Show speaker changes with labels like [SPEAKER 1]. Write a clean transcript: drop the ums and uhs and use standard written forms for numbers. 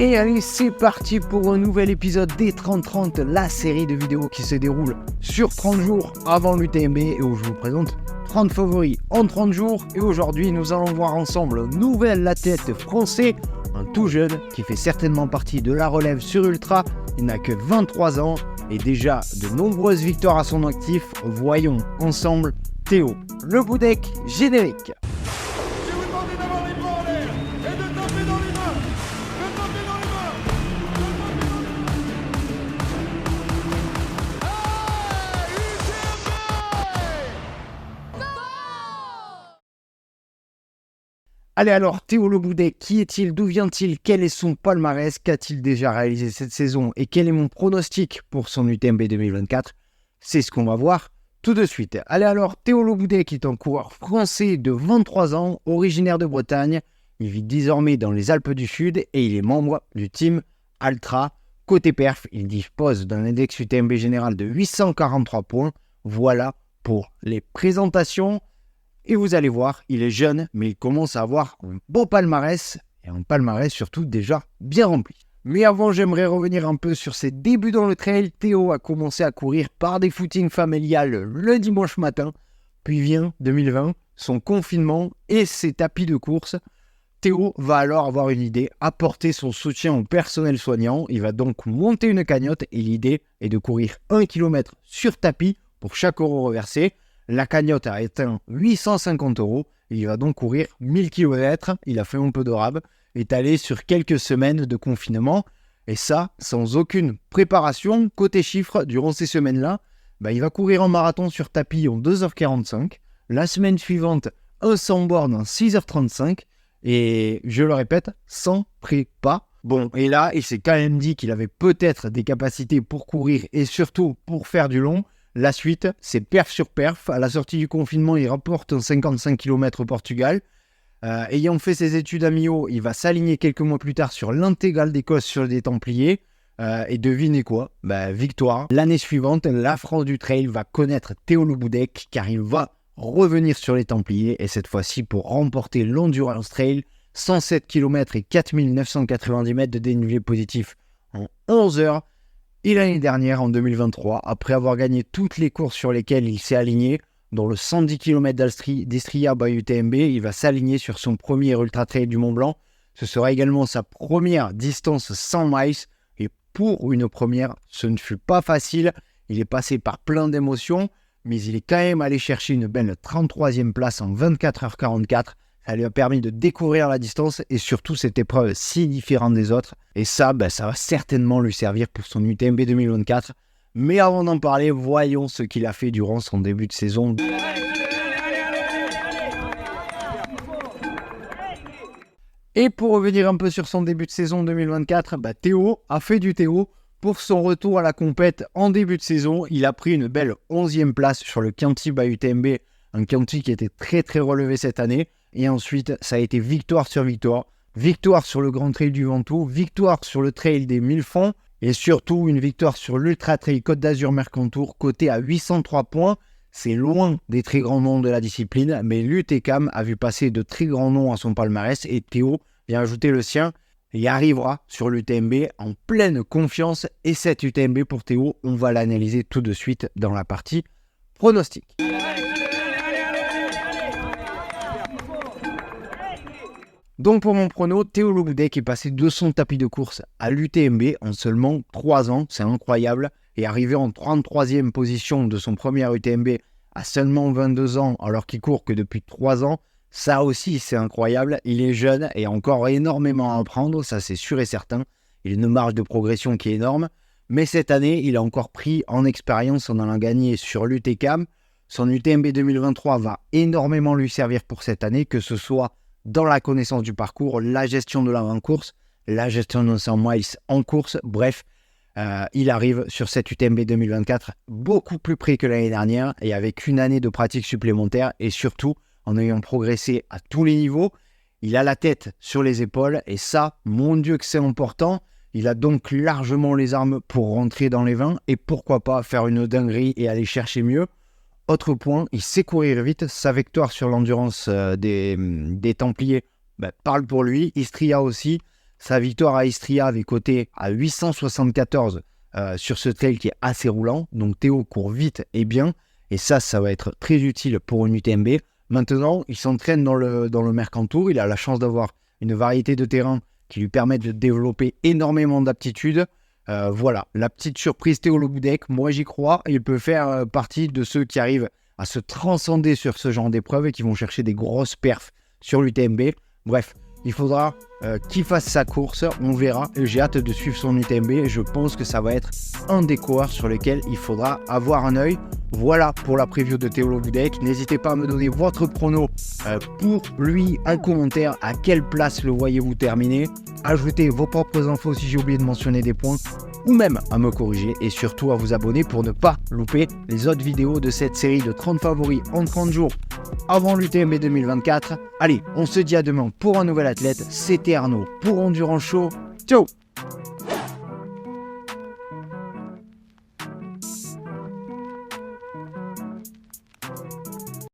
[SPEAKER 1] Et allez, c'est parti pour un nouvel épisode des 30-30, la série de vidéos qui se déroule sur 30 jours avant l'UTMB et où je vous présente 30 favoris en 30 jours. Et aujourd'hui, nous allons voir ensemble un nouvel athlète français, un tout jeune qui fait certainement partie de la relève sur Ultra. Il n'a que 23 ans et déjà de nombreuses victoires à son actif. Voyons ensemble Théo Le Boudec, générique. Allez alors, Théo Le Boudec, qui est-il? D'où vient-il? Quel est son palmarès? Qu'a-t-il déjà réalisé cette saison? Et quel est mon pronostic pour son UTMB 2024? C'est ce qu'on va voir tout de suite. Allez alors, Théo Le Boudec est un coureur français de 23 ans, originaire de Bretagne. Il vit désormais dans les Alpes du Sud et il est membre du team Altra. Côté perf, il dispose d'un index UTMB général de 843 points. Voilà pour les présentations. Et vous allez voir, il est jeune, mais il commence à avoir un beau palmarès, et un palmarès surtout déjà bien rempli. Mais avant, j'aimerais revenir un peu sur ses débuts dans le trail. Théo a commencé à courir par des footings familiales le dimanche matin, puis vient 2020, son confinement et ses tapis de course. Théo va alors avoir une idée, apporter son soutien au personnel soignant. Il va donc monter une cagnotte et l'idée est de courir 1 km sur tapis pour chaque euro reversé. La cagnotte a atteint 850 €. Il va donc courir 1000 km. Il a fait un peu de rab, étalé sur quelques semaines de confinement. Et ça, sans aucune préparation. Côté chiffres, durant ces semaines-là, il va courir en marathon sur tapis en 2h45. La semaine suivante, un 100 bornes en 6h35. Et je le répète, sans prépa. Bon, et là, il s'est quand même dit qu'il avait peut-être des capacités pour courir et surtout pour faire du long. La suite, c'est perf sur perf. À la sortie du confinement, il rapporte un 55 km au Portugal. Ayant fait ses études à Millau, il va s'aligner quelques mois plus tard sur l'intégrale d'Écosse sur des Templiers. Et devinez quoi? Victoire. L'année suivante, la France du trail va connaître Théo Le Boudec car il va revenir sur les Templiers et cette fois-ci pour remporter l'Endurance Trail. 107 km et 4990 mètres de dénivelé positif en 11 heures. Et l'année dernière, en 2023, après avoir gagné toutes les courses sur lesquelles il s'est aligné, dont le 110 km d'Estria by UTMB, il va s'aligner sur son premier Ultra Trail du Mont Blanc. Ce sera également sa première distance 100 miles. Et pour une première, ce ne fut pas facile. Il est passé par plein d'émotions, mais il est quand même allé chercher une belle 33e place en 24h44. Ça lui a permis de découvrir la distance et surtout cette épreuve si différente des autres. Et ça, ça va certainement lui servir pour son UTMB 2024. Mais avant d'en parler, voyons ce qu'il a fait durant son début de saison. Et pour revenir un peu sur son début de saison 2024, Théo a fait du Théo. Pour son retour à la compète en début de saison, il a pris une belle 11e place sur le Chianti by UTMB. Un Chianti qui était très très relevé cette année. Et ensuite, ça a été victoire sur victoire. Victoire sur le Grand Trail du Ventoux, victoire sur le Trail des 1000 fonds et surtout une victoire sur l'Ultra Trail Côte d'Azur Mercantour, coté à 803 points. C'est loin des très grands noms de la discipline, mais l'UTCAM a vu passer de très grands noms à son palmarès et Théo vient ajouter le sien et arrivera sur l'UTMB en pleine confiance. Et cette UTMB pour Théo, on va l'analyser tout de suite dans la partie pronostic. Donc pour mon prono, Théo Le Boudec est passé de son tapis de course à l'UTMB en seulement 3 ans, c'est incroyable, et arrivé en 33e position de son premier UTMB à seulement 22 ans alors qu'il court que depuis 3 ans, ça aussi c'est incroyable, il est jeune et a encore énormément à apprendre, ça c'est sûr et certain, il a une marge de progression qui est énorme, mais cette année il a encore pris en expérience en allant gagner sur l'UTCAM, son UTMB 2023 va énormément lui servir pour cette année, que ce soit dans la connaissance du parcours, la gestion de l'avant-course, la gestion de 100 miles en course, bref, il arrive sur cette UTMB 2024 beaucoup plus près que l'année dernière et avec une année de pratique supplémentaire et surtout en ayant progressé à tous les niveaux. Il a la tête sur les épaules et ça, mon Dieu que c'est important. Il a donc largement les armes pour rentrer dans les 20 et pourquoi pas faire une dinguerie et aller chercher mieux. Autre point, il sait courir vite. Sa victoire sur l'endurance des Templiers parle pour lui. Istria aussi. Sa victoire à Istria avait coté à 874 sur ce trail qui est assez roulant. Donc Théo court vite et bien. Et ça va être très utile pour une UTMB. Maintenant, il s'entraîne dans le Mercantour. Il a la chance d'avoir une variété de terrains qui lui permettent de développer énormément d'aptitudes. Voilà, la petite surprise Théo Le Boudec, moi j'y crois. Il peut faire partie de ceux qui arrivent à se transcender sur ce genre d'épreuves et qui vont chercher des grosses perfs sur l'UTMB. Bref, il faudra qu'il fasse sa course, on verra. J'ai hâte de suivre son UTMB. Je pense que ça va être un des coureurs sur lesquels il faudra avoir un œil. Voilà pour la preview de Théo Le Boudec. N'hésitez pas à me donner votre prono pour lui en commentaire. À quelle place le voyez-vous terminer? Ajoutez vos propres infos si j'ai oublié de mentionner des points, ou même à me corriger, et surtout à vous abonner pour ne pas louper les autres vidéos de cette série de 30 favoris en 30 jours avant l'UTMB 2024. Allez, on se dit à demain pour un nouvel athlète. C'était Arnaud pour Endurance Show. Ciao!